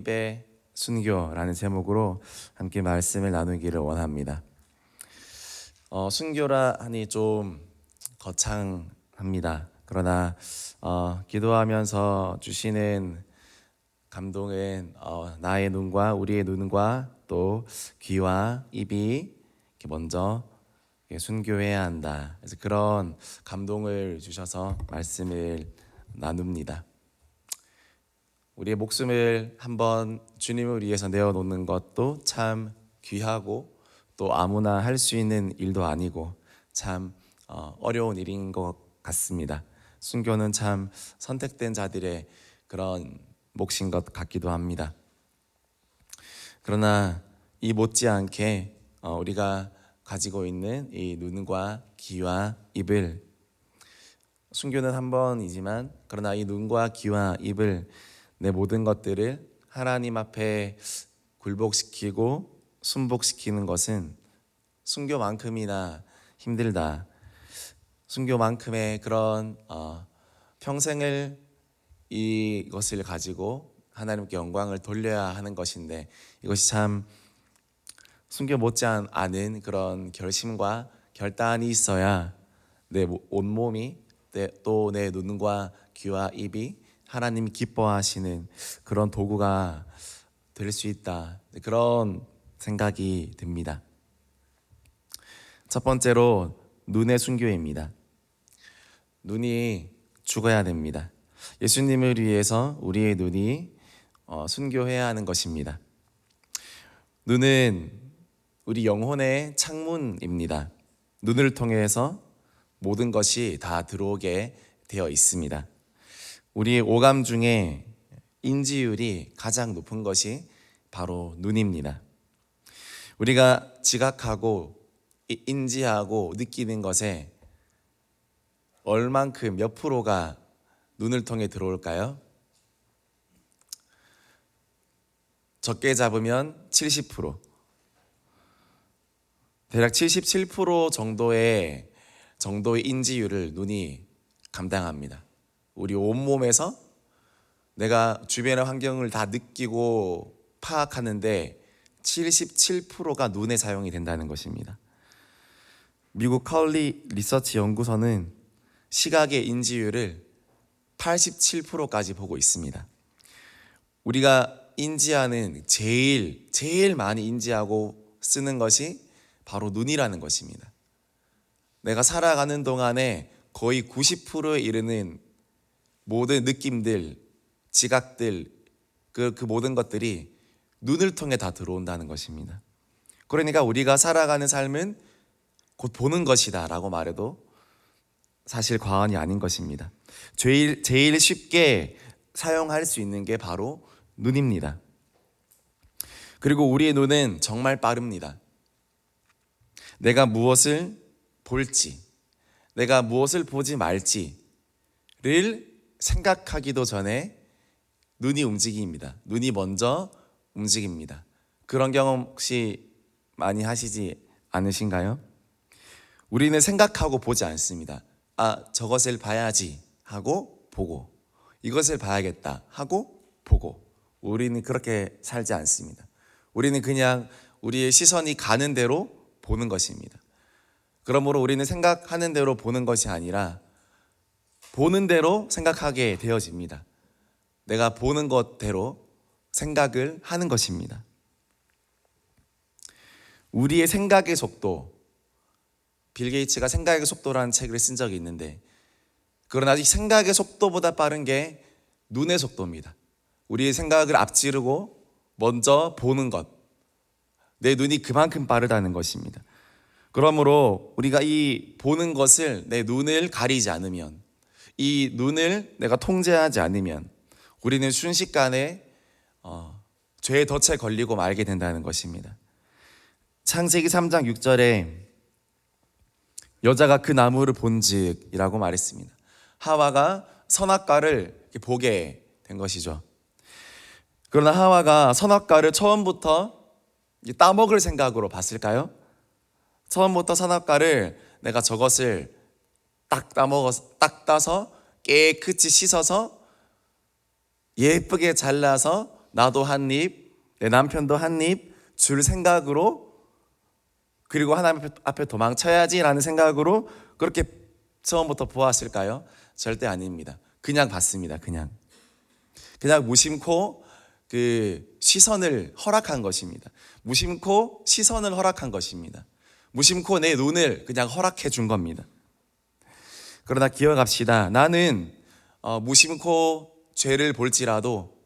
입의 순교라는 제목으로 함께 말씀을 나누기를 원합니다. 순교라 하니 좀 거창합니다. 그러나 기도하면서 주시는 감동은 나의 눈과 우리의 눈과 또 귀와 입이 이렇게 먼저 순교해야 한다. 그래서 그런 감동을 주셔서 말씀을 나눕니다. 우리의 목숨을 한번 주님을 위해서 내어놓는 것도 참 귀하고 또 아무나 할 수 있는 일도 아니고 참 어려운 일인 것 같습니다. 순교는 참 선택된 자들의 그런 몫인 것 같기도 합니다. 그러나 이 못지않게 우리가 가지고 있는 이 눈과 귀와 입을, 순교는 한 번이지만 그러나 이 눈과 귀와 입을, 내 모든 것들을 하나님 앞에 굴복시키고 순복시키는 것은 순교만큼이나 힘들다. 순교만큼의 그런 평생을 이것을 가지고 하나님께 영광을 돌려야 하는 것인데, 이것이 참 순교 못지않은 그런 결심과 결단이 있어야 내 온몸이 또 내 눈과 귀와 입이 하나님이 기뻐하시는 그런 도구가 될 수 있다, 그런 생각이 듭니다. 첫 번째로 눈의 순교입니다. 눈이 죽어야 됩니다. 예수님을 위해서 우리의 눈이 순교해야 하는 것입니다. 눈은 우리 영혼의 창문입니다. 눈을 통해서 모든 것이 다 들어오게 되어 있습니다. 우리의 오감 중에 인지율이 가장 높은 것이 바로 눈입니다. 우리가 지각하고 인지하고 느끼는 것에 얼만큼, 몇 프로가 눈을 통해 들어올까요? 적게 잡으면 70%, 대략 77% 정도의 인지율을 눈이 감당합니다. 우리 온몸에서 내가 주변의 환경을 다 느끼고 파악하는데 77%가 눈에 사용이 된다는 것입니다. 미국 카울리 리서치 연구소는 시각의 인지율을 87%까지 보고 있습니다. 우리가 인지하는 제일 많이 인지하고 쓰는 것이 바로 눈이라는 것입니다. 내가 살아가는 동안에 거의 90%에 이르는 모든 느낌들, 지각들, 그 모든 것들이 눈을 통해 다 들어온다는 것입니다. 그러니까 우리가 살아가는 삶은 곧 보는 것이다 라고 말해도 사실 과언이 아닌 것입니다. 제일 쉽게 사용할 수 있는 게 바로 눈입니다. 그리고 우리의 눈은 정말 빠릅니다. 내가 무엇을 볼지, 내가 무엇을 보지 말지를 생각하기도 전에 눈이 움직입니다. 눈이 먼저 움직입니다. 그런 경험 혹시 많이 하시지 않으신가요? 우리는 생각하고 보지 않습니다. 저것을 봐야지 하고 보고, 이것을 봐야겠다 하고 보고, 우리는 그렇게 살지 않습니다. 우리는 그냥 우리의 시선이 가는 대로 보는 것입니다. 그러므로 우리는 생각하는 대로 보는 것이 아니라 보는 대로 생각하게 되어집니다. 내가 보는 것대로 생각을 하는 것입니다. 우리의 생각의 속도, 빌 게이츠가 생각의 속도라는 책을 쓴 적이 있는데, 그러나 이 생각의 속도보다 빠른 게 눈의 속도입니다. 우리의 생각을 앞지르고 먼저 보는 것, 내 눈이 그만큼 빠르다는 것입니다. 그러므로 우리가 이 보는 것을, 내 눈을 가리지 않으면, 이 눈을 내가 통제하지 않으면 우리는 순식간에 죄의 덫에 걸리고 말게 된다는 것입니다. 창세기 3장 6절에 여자가 그 나무를 본즉 이라고 말했습니다. 하와가 선악과를 보게 된 것이죠. 그러나 하와가 선악과를 처음부터 따먹을 생각으로 봤을까요? 처음부터 선악과를 내가 저것을 딱 따서 깨끗이 씻어서 예쁘게 잘라서 나도 한 입, 내 남편도 한 입 줄 생각으로, 그리고 하나님 앞에 도망쳐야지라는 생각으로 그렇게 처음부터 보았을까요? 절대 아닙니다. 그냥 봤습니다. 그냥 무심코 그 시선을 허락한 것입니다. 무심코 시선을 허락한 것입니다. 무심코 내 눈을 그냥 허락해 준 겁니다. 그러나 기억합시다. 나는 무심코 죄를 볼지라도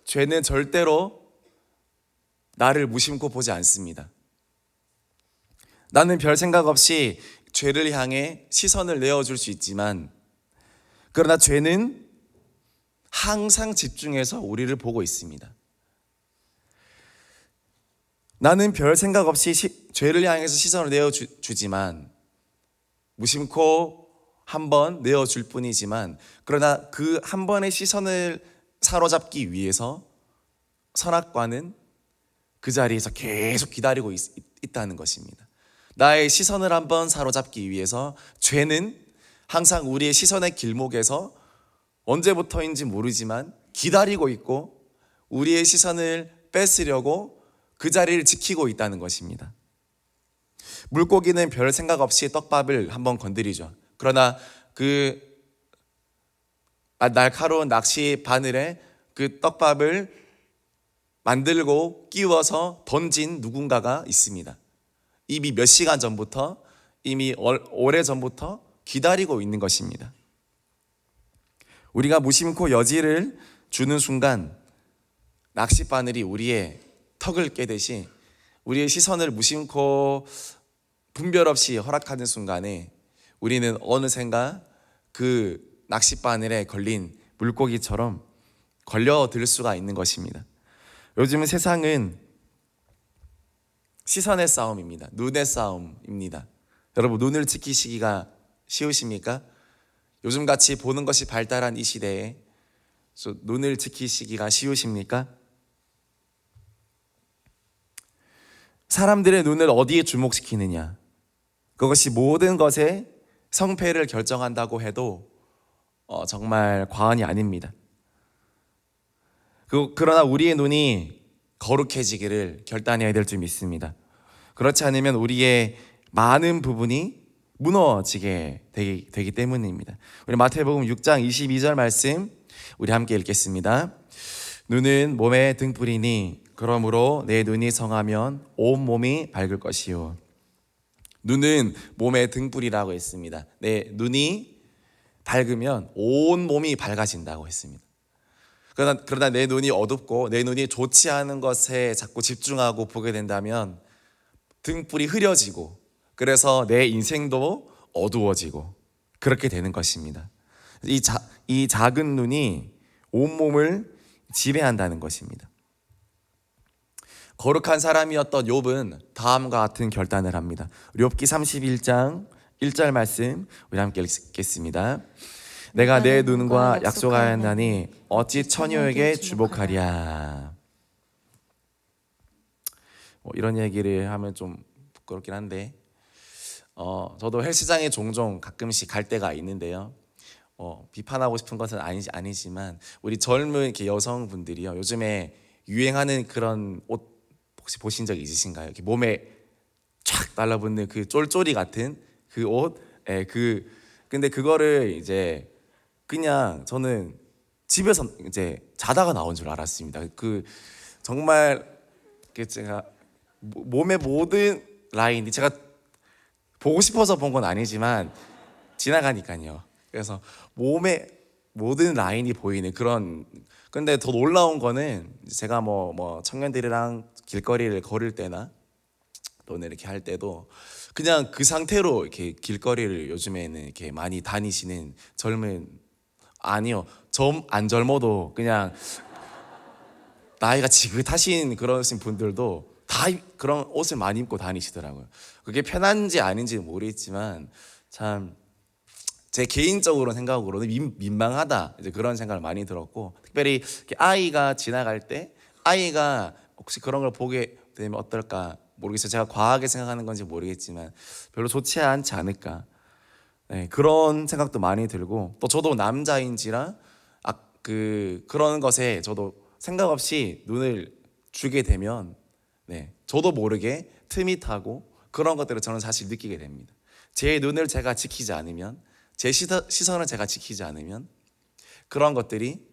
죄는 절대로 나를 무심코 보지 않습니다. 나는 별 생각 없이 죄를 향해 시선을 내어줄 수 있지만, 그러나 죄는 항상 집중해서 우리를 보고 있습니다. 나는 별 생각 없이 죄를 향해서 시선을 내어주지만, 무심코 한 번 내어줄 뿐이지만, 그러나 그 한 번의 시선을 사로잡기 위해서 선악과는 그 자리에서 계속 기다리고 있다는 것입니다. 나의 시선을 한번 사로잡기 위해서 죄는 항상 우리의 시선의 길목에서 언제부터인지 모르지만 기다리고 있고, 우리의 시선을 뺏으려고 그 자리를 지키고 있다는 것입니다. 물고기는 별 생각 없이 떡밥을 한번 건드리죠. 그러나 그 날카로운 낚시 바늘에 그 떡밥을 만들고 끼워서 던진 누군가가 있습니다. 이미 몇 시간 전부터, 이미 오래 전부터 기다리고 있는 것입니다. 우리가 무심코 여지를 주는 순간 낚싯바늘이 우리의 턱을 깨듯이 우리의 시선을 무심코 분별 없이 허락하는 순간에 우리는 어느샌가 그 낚싯바늘에 걸린 물고기처럼 걸려들 수가 있는 것입니다. 요즘은 세상은 시선의 싸움입니다. 눈의 싸움입니다. 여러분, 눈을 지키시기가 쉬우십니까? 요즘같이 보는 것이 발달한 이 시대에 눈을 지키시기가 쉬우십니까? 사람들의 눈을 어디에 주목시키느냐, 그것이 모든 것의 성패를 결정한다고 해도 정말 과언이 아닙니다. 그러나 우리의 눈이 거룩해지기를 결단해야 될 줄 믿습니다. 그렇지 않으면 우리의 많은 부분이 무너지게 되기 때문입니다. 우리 마태복음 6장 22절 말씀 우리 함께 읽겠습니다. 눈은 몸의 등불이니 그러므로 내 눈이 성하면 온 몸이 밝을 것이요. 눈은 몸의 등불이라고 했습니다. 내 눈이 밝으면 온 몸이 밝아진다고 했습니다. 그러나 내 눈이 어둡고 내 눈이 좋지 않은 것에 자꾸 집중하고 보게 된다면 등불이 흐려지고, 그래서 내 인생도 어두워지고 그렇게 되는 것입니다. 이 작은 눈이 온몸을 지배한다는 것입니다. 거룩한 사람이었던 욥은 다음과 같은 결단을 합니다. 욥기 31장 1절 말씀 우리 함께 읽겠습니다. 내가 내 눈과 약속하였나니 어찌 처녀에게 주복하랴. 이런 얘기를 하면 좀 부끄럽긴 한데 저도 헬스장에 종종 가끔씩 갈 때가 있는데요. 비판하고 싶은 것은 아니지만 우리 젊은 이렇게 여성분들이요, 요즘에 유행하는 그런 옷 혹시 보신 적 있으신가요? 이렇게 몸에 촥 달라붙는 그 쫄쫄이 같은 그 옷, 근데 그거를 이제 그냥 저는 집에서 이제 자다가 나온 줄 알았습니다. 정말 제가 몸의 모든 라인이 제가 보고 싶어서 본 건 아니지만 지나가니까요. 그래서 몸의 모든 라인이 보이는 그런. 근데 더 놀라운 거는 제가 뭐 청년들이랑 길거리를 걸을 때나 또는 이렇게 할 때도 그냥 그 상태로 이렇게 길거리를 요즘에는 이렇게 많이 다니시는 아니요, 안 젊어도 그냥 나이가 지긋하신 그런 분들도 다 그런 옷을 많이 입고 다니시더라고요. 그게 편한지 아닌지는 모르겠지만 참 제 개인적으로 생각으로는 민망하다, 이제 그런 생각을 많이 들었고, 특별히 아이가 지나갈 때 아이가 혹시 그런 걸 보게 되면 어떨까 모르겠어요. 제가 과하게 생각하는 건지 모르겠지만 별로 좋지 않지 않을까, 그런 생각도 많이 들고, 또 저도 남자인지라 그런 것에 저도 생각 없이 눈을 주게 되면 저도 모르게 틈이 타고 그런 것들을 저는 사실 느끼게 됩니다. 제 눈을 제가 지키지 않으면, 제 시선을 제가 지키지 않으면 그런 것들이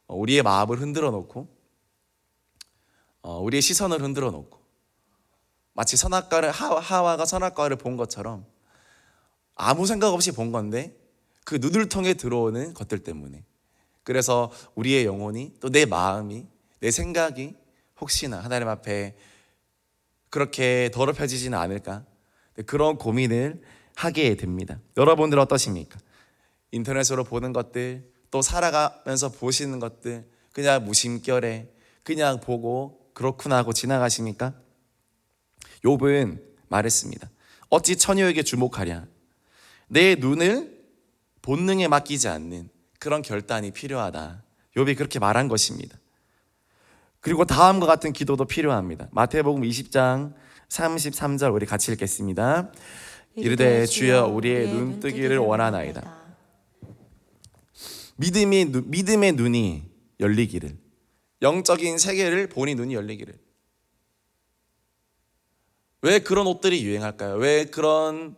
우리의 마음을 흔들어 놓고 우리의 시선을 흔들어 놓고 마치 하와가 선악과를 본 것처럼 아무 생각 없이 본 건데 그 눈을 통해 들어오는 것들 때문에, 그래서 우리의 영혼이 또 내 마음이, 내 생각이 혹시나 하나님 앞에 그렇게 더럽혀지지는 않을까, 그런 고민을 하게 됩니다. 여러분들 어떠십니까? 인터넷으로 보는 것들, 또 살아가면서 보시는 것들 그냥 무심결에 그냥 보고 그렇구나 하고 지나가십니까? 욥은 말했습니다. 어찌 처녀에게 주목하랴. 내 눈을 본능에 맡기지 않는 그런 결단이 필요하다. 욥이 그렇게 말한 것입니다. 그리고 다음과 같은 기도도 필요합니다. 마태복음 20장 33절 우리 같이 읽겠습니다. 이르되 주여 우리의 눈뜨기를 원하나이다. 믿음의 눈이 열리기를, 영적인 세계를 보니 눈이 열리기를. 왜 그런 옷들이 유행할까요? 왜 그런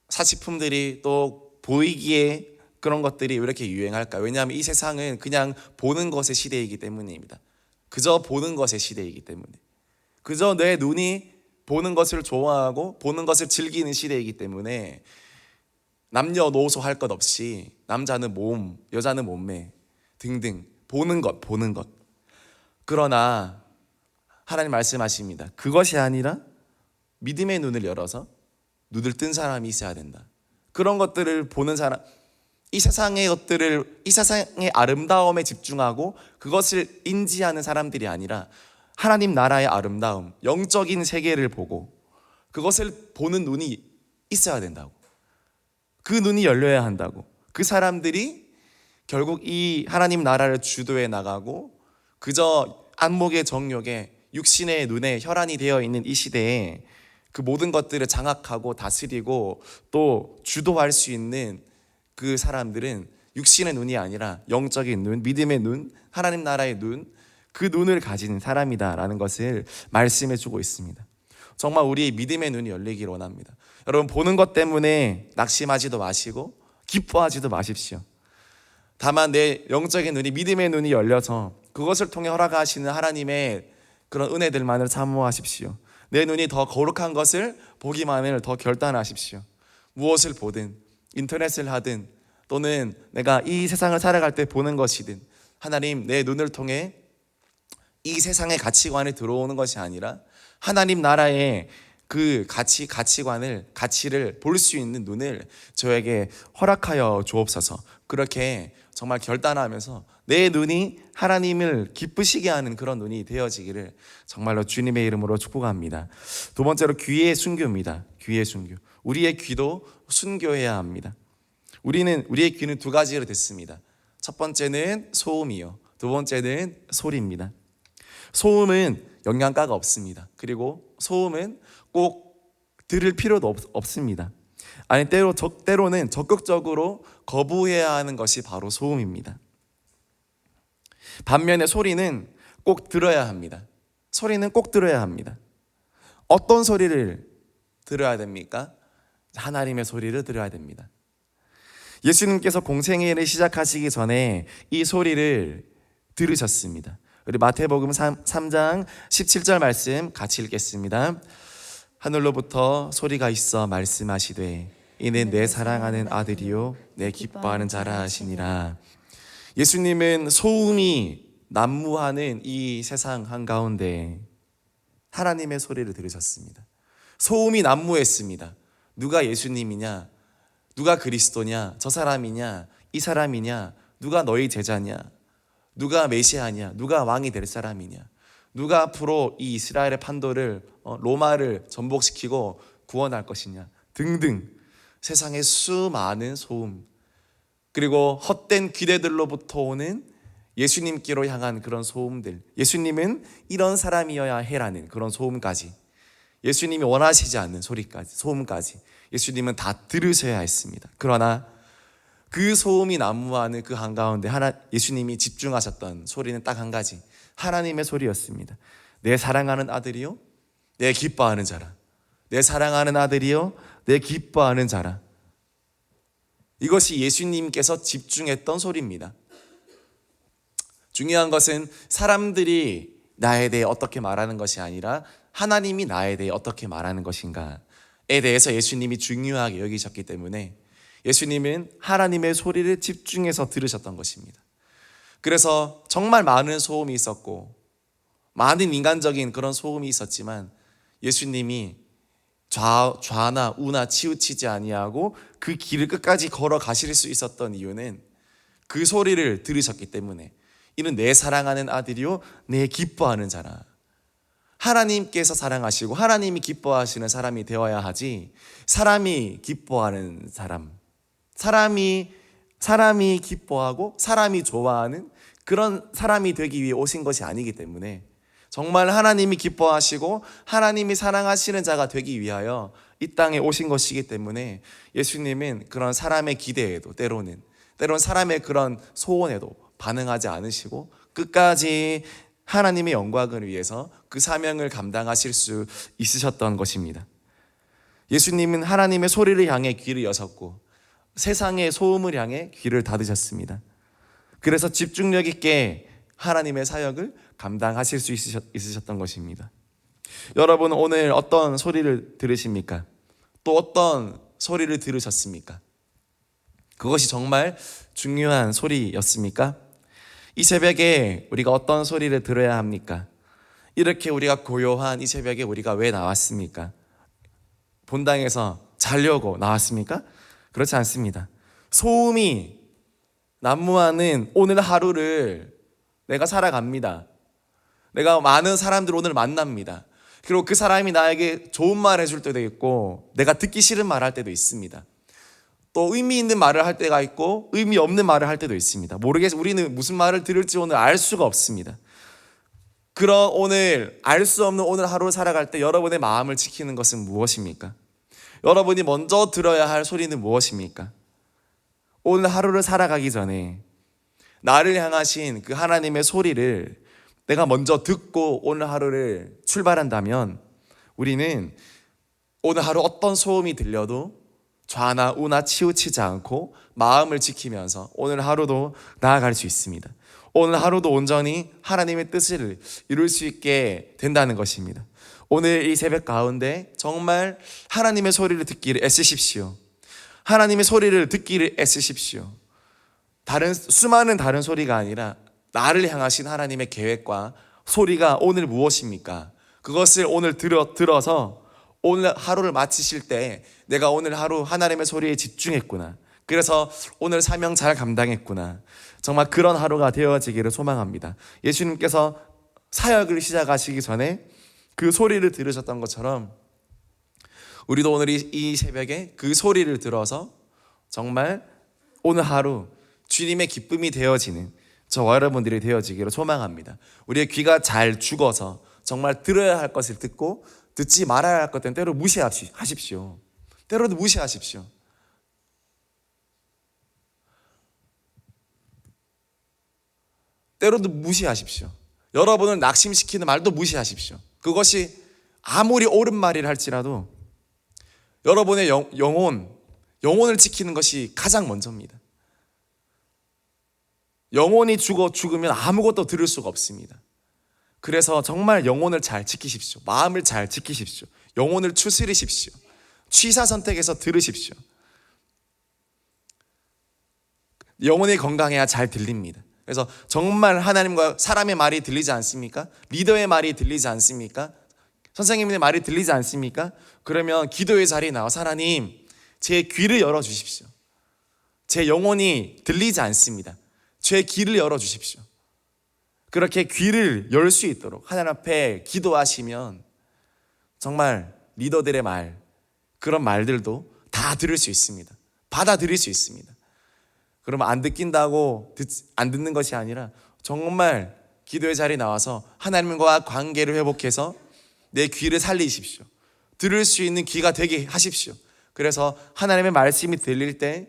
사치품들이 또 보이기에 그런 것들이 왜 이렇게 유행할까요? 왜냐하면 이 세상은 그냥 보는 것의 시대이기 때문입니다. 그저 보는 것의 시대이기 때문에, 그저 내 눈이 보는 것을 좋아하고 보는 것을 즐기는 시대이기 때문에 남녀노소 할 것 없이 남자는 몸, 여자는 몸매 등등 보는 것. 그러나 하나님 말씀하십니다. 그것이 아니라 믿음의 눈을 열어서 눈을 뜬 사람이 있어야 된다. 그런 것들을 보는 사람, 이 세상의 것들을, 이 세상의 아름다움에 집중하고 그것을 인지하는 사람들이 아니라 하나님 나라의 아름다움, 영적인 세계를 보고 그것을 보는 눈이 있어야 된다고. 그 눈이 열려야 한다고. 그 사람들이 결국 이 하나님 나라를 주도해 나가고 그저 안목의 정욕에 육신의 눈에 혈안이 되어 있는 이 시대에 그 모든 것들을 장악하고 다스리고 또 주도할 수 있는 그 사람들은 육신의 눈이 아니라 영적인 눈, 믿음의 눈, 하나님 나라의 눈, 그 눈을 가진 사람이다라는 것을 말씀해 주고 있습니다. 정말 우리의 믿음의 눈이 열리기를 원합니다. 여러분, 보는 것 때문에 낙심하지도 마시고 기뻐하지도 마십시오. 다만 내 영적인 눈이, 믿음의 눈이 열려서 그것을 통해 허락하시는 하나님의 그런 은혜들만을 사모하십시오. 내 눈이 더 거룩한 것을 보기만을 더 결단하십시오. 무엇을 보든, 인터넷을 하든, 또는 내가 이 세상을 살아갈 때 보는 것이든, 하나님, 내 눈을 통해 이 세상의 가치관에 들어오는 것이 아니라 하나님 나라의 그 가치를 볼 수 있는 눈을 저에게 허락하여 주옵소서. 그렇게 정말 결단하면서 내 눈이 하나님을 기쁘시게 하는 그런 눈이 되어지기를 정말로 주님의 이름으로 축복합니다. 두 번째로 귀의 순교입니다. 귀의 순교. 우리의 귀도 순교해야 합니다. 우리의 귀는 두 가지로 됐습니다. 첫 번째는 소음이요, 두 번째는 소리입니다. 소음은 영양가가 없습니다. 그리고 소음은 꼭 들을 필요도 없습니다. 아니, 때로는 적극적으로 거부해야 하는 것이 바로 소음입니다. 반면에 소리는 꼭 들어야 합니다. 소리는 꼭 들어야 합니다. 어떤 소리를 들어야 됩니까? 하나님의 소리를 들어야 됩니다. 예수님께서 공생애를 시작하시기 전에 이 소리를 들으셨습니다. 우리 마태복음 3장 17절 말씀 같이 읽겠습니다. 하늘로부터 소리가 있어 말씀하시되 이는 내 사랑하는 아들이요 내 기뻐하는 자라 하시니라. 예수님은 소음이 난무하는 이 세상 한가운데 하나님의 소리를 들으셨습니다. 소음이 난무했습니다. 누가 예수님이냐, 누가 그리스도냐, 저 사람이냐, 이 사람이냐, 누가 너희 제자냐, 누가 메시아냐, 누가 왕이 될 사람이냐, 누가 앞으로 이 이스라엘의 판도를 로마를 전복시키고 구원할 것이냐 등등 세상의 수많은 소음, 그리고 헛된 기대들로부터 오는 예수님께로 향한 그런 소음들, 예수님은 이런 사람이어야 해라는 그런 소음까지, 예수님이 원하시지 않는 소리까지, 소음까지 예수님은 다 들으셔야 했습니다. 그러나 그 소음이 난무하는 그 한가운데 예수님이 집중하셨던 소리는 딱 한 가지, 하나님의 소리였습니다. 내 사랑하는 아들이요 내 기뻐하는 자라. 내 사랑하는 아들이요 내 기뻐하는 자라. 이것이 예수님께서 집중했던 소리입니다. 중요한 것은 사람들이 나에 대해 어떻게 말하는 것이 아니라 하나님이 나에 대해 어떻게 말하는 것인가에 대해서 예수님이 중요하게 여기셨기 때문에 예수님은 하나님의 소리를 집중해서 들으셨던 것입니다. 그래서 정말 많은 소음이 있었고 많은 인간적인 그런 소음이 있었지만 예수님이 좌나 우나 치우치지 아니하고 그 길을 끝까지 걸어가실 수 있었던 이유는 그 소리를 들으셨기 때문에, 이는 내 사랑하는 아들이요 내 기뻐하는 자라. 하나님께서 사랑하시고 하나님이 기뻐하시는 사람이 되어야 하지, 사람이 기뻐하는 사람이 기뻐하고 사람이 좋아하는 그런 사람이 되기 위해 오신 것이 아니기 때문에, 정말 하나님이 기뻐하시고 하나님이 사랑하시는 자가 되기 위하여 이 땅에 오신 것이기 때문에 예수님은 그런 사람의 기대에도 때론 사람의 그런 소원에도 반응하지 않으시고 끝까지 하나님의 영광을 위해서 그 사명을 감당하실 수 있으셨던 것입니다. 예수님은 하나님의 소리를 향해 귀를 여셨고 세상의 소음을 향해 귀를 닫으셨습니다. 그래서 집중력 있게 하나님의 사역을 감당하실 수 있으셨던 것입니다. 여러분, 오늘 어떤 소리를 들으십니까? 또 어떤 소리를 들으셨습니까? 그것이 정말 중요한 소리였습니까? 이 새벽에 우리가 어떤 소리를 들어야 합니까? 이렇게 우리가 고요한 이 새벽에 우리가 왜 나왔습니까? 본당에서 자려고 나왔습니까? 그렇지 않습니다. 소음이 난무하는 오늘 하루를 내가 살아갑니다. 내가 많은 사람들 오늘 만납니다. 그리고 그 사람이 나에게 좋은 말 해줄 때도 있고 내가 듣기 싫은 말 할 때도 있습니다. 또 의미 있는 말을 할 때가 있고 의미 없는 말을 할 때도 있습니다. 우리는 무슨 말을 들을지 오늘 알 수가 없습니다. 그런 오늘 알 수 없는 오늘 하루를 살아갈 때 여러분의 마음을 지키는 것은 무엇입니까? 여러분이 먼저 들어야 할 소리는 무엇입니까? 오늘 하루를 살아가기 전에 나를 향하신 그 하나님의 소리를 내가 먼저 듣고 오늘 하루를 출발한다면 우리는 오늘 하루 어떤 소음이 들려도 좌나 우나 치우치지 않고 마음을 지키면서 오늘 하루도 나아갈 수 있습니다. 오늘 하루도 온전히 하나님의 뜻을 이룰 수 있게 된다는 것입니다. 오늘 이 새벽 가운데 정말 하나님의 소리를 듣기를 애쓰십시오. 하나님의 소리를 듣기를 애쓰십시오. 수많은 다른 소리가 아니라 나를 향하신 하나님의 계획과 소리가 오늘 무엇입니까? 그것을 오늘 들어서 오늘 하루를 마치실 때 내가 오늘 하루 하나님의 소리에 집중했구나, 그래서 오늘 사명 잘 감당했구나, 정말 그런 하루가 되어지기를 소망합니다. 예수님께서 사역을 시작하시기 전에 그 소리를 들으셨던 것처럼 우리도 오늘 이 새벽에 그 소리를 들어서 정말 오늘 하루 주님의 기쁨이 되어지는 저와 여러분들이 되어지기를 소망합니다. 우리의 귀가 잘 죽어서 정말 들어야 할 것을 듣고 듣지 말아야 할 것들은 때로 무시하십시오. 때로도 무시하십시오. 때로도 무시하십시오. 여러분을 낙심시키는 말도 무시하십시오. 그것이 아무리 옳은 말이라 할지라도 여러분의 영혼을 지키는 것이 가장 먼저입니다. 영혼이 죽으면 아무것도 들을 수가 없습니다. 그래서 정말 영혼을 잘 지키십시오. 마음을 잘 지키십시오. 영혼을 추스리십시오. 취사 선택해서 들으십시오. 영혼이 건강해야 잘 들립니다. 그래서 정말 하나님과 사람의 말이 들리지 않습니까? 리더의 말이 들리지 않습니까? 선생님의 말이 들리지 않습니까? 그러면 기도의 자리에 나와서 하나님, 제 귀를 열어주십시오. 제 영혼이 들리지 않습니다. 제 귀를 열어주십시오. 그렇게 귀를 열 수 있도록 하나님 앞에 기도하시면 정말 리더들의 말, 그런 말들도 다 들을 수 있습니다. 받아들일 수 있습니다. 그러면 안 듣긴다고 안 듣는 것이 아니라 정말 기도의 자리에 나와서 하나님과 관계를 회복해서 내 귀를 살리십시오. 들을 수 있는 귀가 되게 하십시오. 그래서 하나님의 말씀이 들릴 때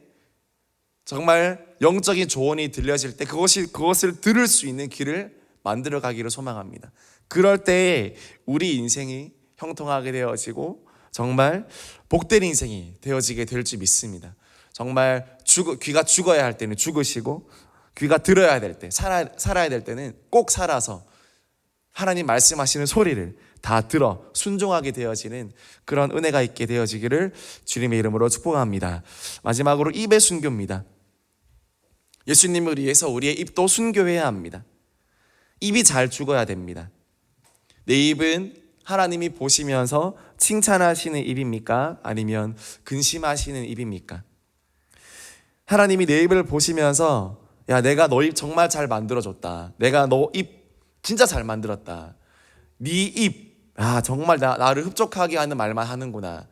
정말 영적인 조언이 들려질 때 그것을 들을 수 있는 길을 만들어 가기를 소망합니다. 그럴 때 우리 인생이 형통하게 되어지고 정말 복된 인생이 되어지게 될 줄 믿습니다. 정말 귀가 죽어야 할 때는 죽으시고 귀가 들어야 될 때, 살아야 될 때는 꼭 살아서 하나님 말씀하시는 소리를 다 들어 순종하게 되어지는 그런 은혜가 있게 되어지기를 주님의 이름으로 축복합니다. 마지막으로 입의 순교입니다. 예수님을 위해서 우리의 입도 순교해야 합니다. 입이 잘 죽어야 됩니다. 내 입은 하나님이 보시면서 칭찬하시는 입입니까? 아니면 근심하시는 입입니까? 하나님이 내 입을 보시면서 야, 내가 너 입 정말 잘 만들어줬다. 내가 너 입 진짜 잘 만들었다. 네 입, 정말 나를 흡족하게 하는 말만 하는구나.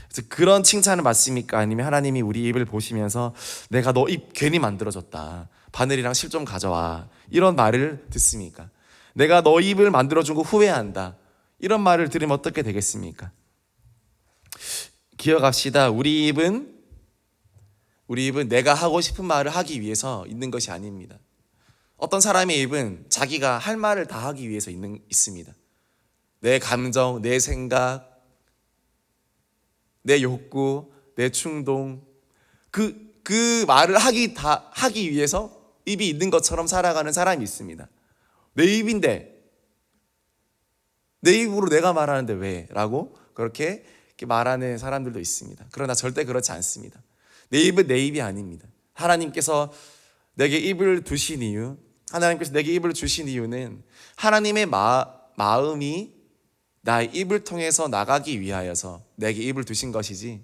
그래서 그런 칭찬을 받습니까? 아니면 하나님이 우리 입을 보시면서 내가 너 입 괜히 만들어줬다. 바늘이랑 실 좀 가져와. 이런 말을 듣습니까? 내가 너 입을 만들어준 거 후회한다. 이런 말을 들으면 어떻게 되겠습니까? 기억합시다. 우리 입은 내가 하고 싶은 말을 하기 위해서 있는 것이 아닙니다. 어떤 사람의 입은 자기가 할 말을 다 하기 위해서 있습니다. 내 감정, 내 생각, 내 욕구, 내 충동, 그 말을 하기 위해서 입이 있는 것처럼 살아가는 사람이 있습니다. 내 입인데, 내 입으로 내가 말하는데 왜? 라고 그렇게 말하는 사람들도 있습니다. 그러나 절대 그렇지 않습니다. 내 입은 내 입이 아닙니다. 하나님께서 내게 입을 두신 이유, 하나님께서 내게 입을 주신 이유는 하나님의 마음이 나의 입을 통해서 나가기 위하여서 내게 입을 두신 것이지,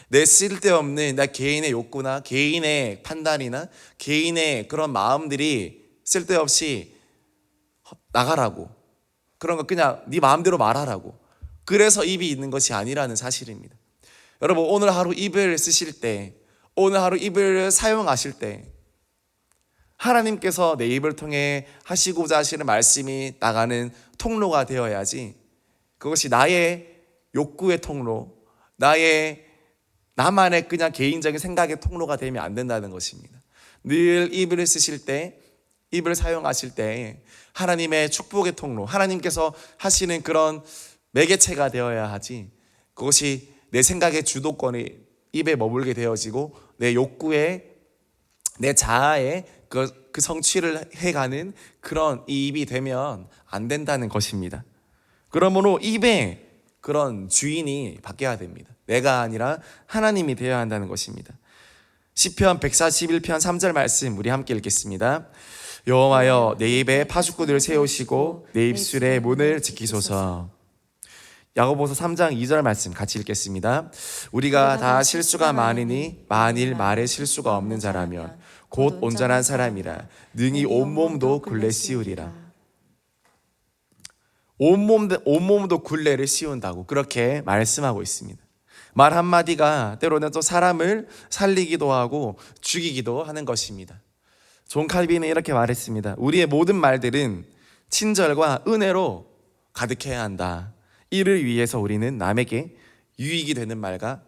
내 쓸데없는 내 개인의 욕구나 개인의 판단이나 개인의 그런 마음들이 쓸데없이 나가라고, 그런 거 그냥 네 마음대로 말하라고, 그래서 입이 있는 것이 아니라는 사실입니다. 여러분, 오늘 하루 입을 쓰실 때, 오늘 하루 입을 사용하실 때 하나님께서 내 입을 통해 하시고자 하시는 말씀이 나가는 통로가 되어야지, 그것이 나의 욕구의 통로, 나만의 그냥 개인적인 생각의 통로가 되면 안 된다는 것입니다. 늘 입을 쓰실 때, 입을 사용하실 때 하나님의 축복의 통로, 하나님께서 하시는 그런 매개체가 되어야 하지, 그것이 내 생각의 주도권이 입에 머물게 되어지고 내 욕구에, 내 자아에 그 성취를 해가는 그런 이 입이 되면 안 된다는 것입니다. 그러므로 입에 그런 주인이 바뀌어야 됩니다. 내가 아니라 하나님이 되어야 한다는 것입니다. 시편 141편 3절 말씀 우리 함께 읽겠습니다. 여호와여, 내 입에 파수꾼을 세우시고 내 입술의 문을 지키소서. 야고보서 3장 2절 말씀 같이 읽겠습니다. 우리가 다 실수가 많으니 만일 말에 실수가 없는 자라면 곧 온전한 사람이라 능히 온몸도 굴레 씌우리라. 온몸도 굴레를 씌운다고 그렇게 말씀하고 있습니다. 말 한마디가 때로는 또 사람을 살리기도 하고 죽이기도 하는 것입니다. 존 칼빈은 이렇게 말했습니다. 우리의 모든 말들은 친절과 은혜로 가득해야 한다. 이를 위해서 우리는 남에게 유익이 되는 말과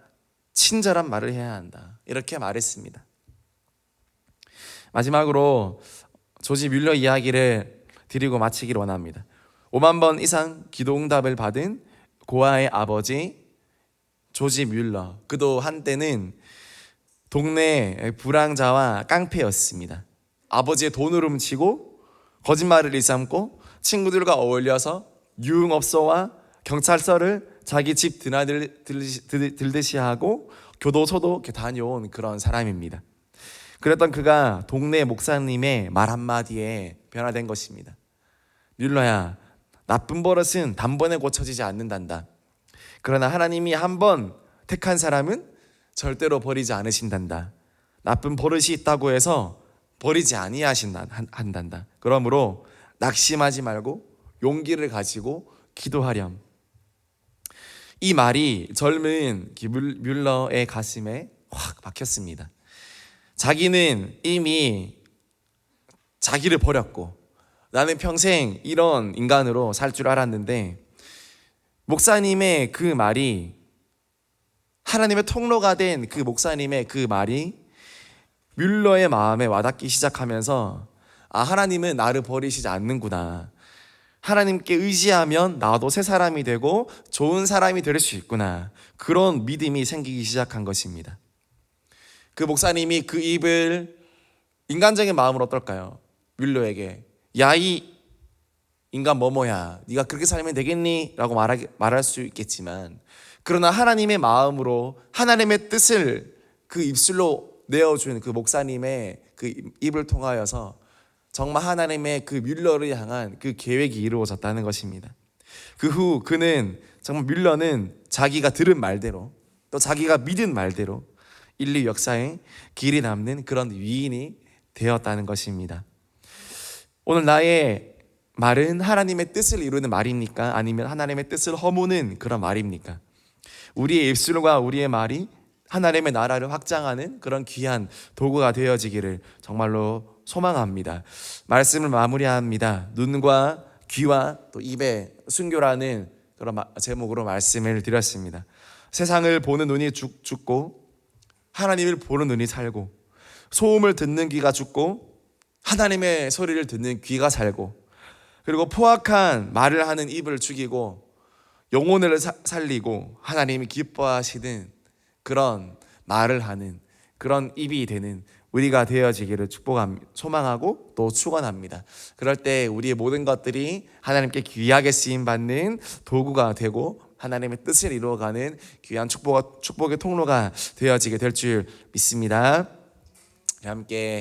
친절한 말을 해야 한다. 이렇게 말했습니다. 마지막으로 조지 뮬러 이야기를 드리고 마치기를 원합니다. 5만 번 이상 기도 응답을 받은 고아의 아버지 조지 뮬러, 그도 한때는 동네 불황자와 깡패였습니다. 아버지의 돈을 훔치고 거짓말을 일삼고 친구들과 어울려서 유흥업소와 경찰서를 자기 집 드나들듯이 하고 교도소도 다녀온 그런 사람입니다. 그랬던 그가 동네 목사님의 말 한마디에 변화된 것입니다. 뮬러야, 나쁜 버릇은 단번에 고쳐지지 않는단다. 그러나 하나님이 한번 택한 사람은 절대로 버리지 않으신단다. 나쁜 버릇이 있다고 해서 버리지 아니하신단다. 그러므로 낙심하지 말고 용기를 가지고 기도하렴. 이 말이 젊은 뮬러의 가슴에 확 박혔습니다. 자기는 이미 자기를 버렸고 나는 평생 이런 인간으로 살 줄 알았는데, 목사님의 그 말이, 하나님의 통로가 된 그 목사님의 그 말이 뮬러의 마음에 와닿기 시작하면서 하나님은 나를 버리시지 않는구나. 하나님께 의지하면 나도 새 사람이 되고 좋은 사람이 될 수 있구나. 그런 믿음이 생기기 시작한 것입니다. 그 목사님이 그 입을 인간적인 마음으로 어떨까요? 뮬러에게 야, 이 인간 뭐뭐야, 네가 그렇게 살면 되겠니? 라고 말할 수 있겠지만, 그러나 하나님의 마음으로 하나님의 뜻을 그 입술로 내어준 그 목사님의 그 입을 통하여서 정말 하나님의 그 뮬러를 향한 그 계획이 이루어졌다는 것입니다. 그 후 그는 정말 뮬러는 자기가 들은 말대로 또 자기가 믿은 말대로 인류 역사에 길이 남는 그런 위인이 되었다는 것입니다. 오늘 나의 말은 하나님의 뜻을 이루는 말입니까? 아니면 하나님의 뜻을 허무는 그런 말입니까? 우리의 입술과 우리의 말이 하나님의 나라를 확장하는 그런 귀한 도구가 되어지기를 정말로 소망합니다. 말씀을 마무리합니다. 눈과 귀와 또 입의 순교라는 그런 제목으로 말씀을 드렸습니다. 세상을 보는 눈이 죽고 하나님을 보는 눈이 살고, 소음을 듣는 귀가 죽고 하나님의 소리를 듣는 귀가 살고, 그리고 포악한 말을 하는 입을 죽이고 영혼을 살리고 하나님이 기뻐하시는 그런 말을 하는 그런 입이 되는 우리가 되어지기를 소망하고 또 축원합니다. 그럴 때 우리의 모든 것들이 하나님께 귀하게 쓰임받는 도구가 되고 하나님의 뜻을 이루어가는 귀한 축복의 통로가 되어지게 될 줄 믿습니다. 함께